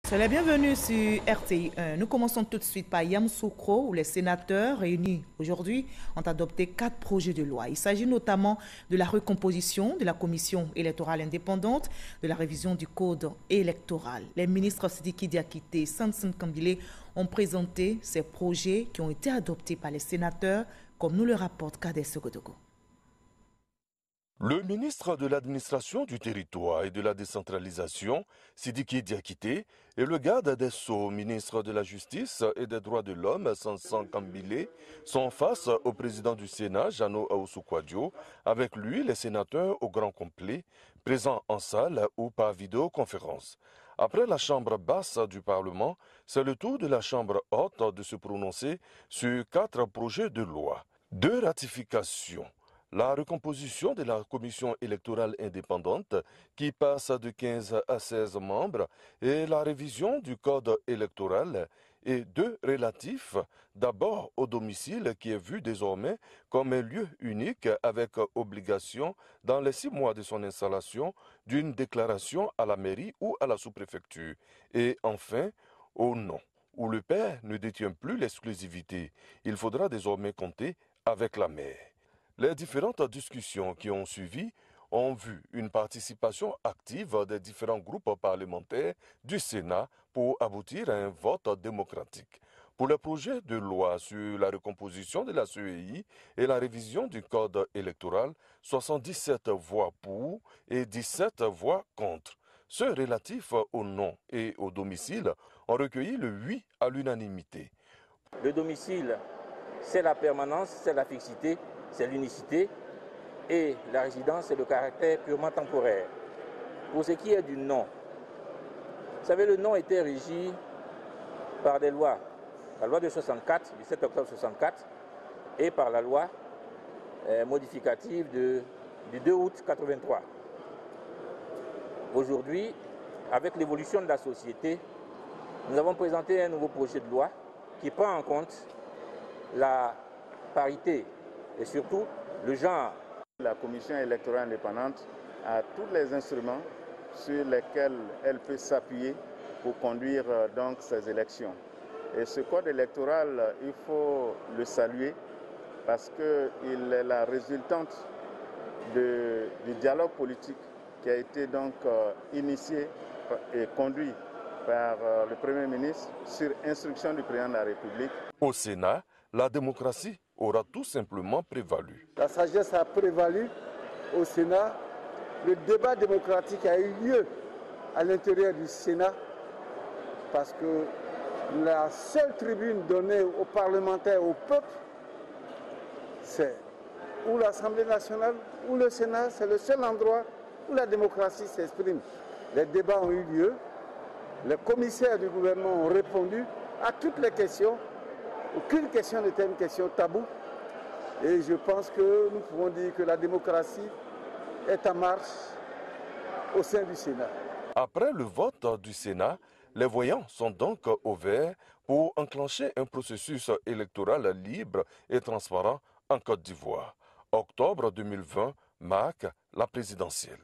C'est la bienvenue sur RTI1. Nous commençons tout de suite par Yamoussoukro, où les sénateurs réunis aujourd'hui ont adopté 4 projets de loi. Il s'agit notamment de la recomposition de la commission électorale indépendante, de la révision du code électoral. Les ministres Sidiki Diakité et Sanson Kambile ont présenté ces projets qui ont été adoptés par les sénateurs, comme nous le rapporte Kader Sogodogo. Le ministre de l'Administration du Territoire et de la Décentralisation, Sidiki Diakité, et le garde des Sceaux, ministre de la Justice et des Droits de l'Homme, Sanson Kambile, sont face au président du Sénat, Jano Ahoussou-Kouadio, avec lui les sénateurs au grand complet, présents en salle ou par vidéoconférence. Après la chambre basse du Parlement, c'est le tour de la chambre haute de se prononcer sur 4 projets de loi. 2 ratifications. La recomposition de la commission électorale indépendante qui passe de 15 à 16 membres et la révision du code électoral et 2 relatifs d'abord au domicile qui est vu désormais comme un lieu unique avec obligation dans les 6 mois de son installation d'une déclaration à la mairie ou à la sous-préfecture et enfin au nom où le père ne détient plus l'exclusivité. Il faudra désormais compter avec la mère. Les différentes discussions qui ont suivi ont vu une participation active des différents groupes parlementaires du Sénat pour aboutir à un vote démocratique. Pour le projet de loi sur la recomposition de la CEI et la révision du code électoral, 77 voix pour et 17 voix contre. Ceux relatifs au nom et au domicile ont recueilli le oui à l'unanimité. Le domicile, c'est la permanence, c'est la fixité, c'est l'unicité, et la résidence, c'est le caractère purement temporaire. Pour ce qui est du nom, vous savez, le nom était régi par des lois. La loi de 64, du 7 octobre 64, et par la loi modificative du 2 août 83. Aujourd'hui, avec l'évolution de la société, nous avons présenté un nouveau projet de loi qui prend en compte la parité et surtout le genre. La commission électorale indépendante a tous les instruments sur lesquels elle peut s'appuyer pour conduire donc ces élections. Et ce code électoral, il faut le saluer parce qu'il est la résultante du dialogue politique qui a été donc initié et conduit par le Premier ministre sur instruction du Président de la République. Au Sénat, la démocratie aura tout simplement prévalu. La sagesse a prévalu au Sénat. Le débat démocratique a eu lieu à l'intérieur du Sénat parce que la seule tribune donnée aux parlementaires, au peuple, c'est ou l'Assemblée nationale ou le Sénat. C'est le seul endroit où la démocratie s'exprime. Les débats ont eu lieu. Les commissaires du gouvernement ont répondu à toutes les questions. Aucune question n'était une question taboue. Et je pense que nous pouvons dire que la démocratie est en marche au sein du Sénat. Après le vote du Sénat, les voyants sont donc au vert pour enclencher un processus électoral libre et transparent en Côte d'Ivoire. Octobre 2020 marque la présidentielle.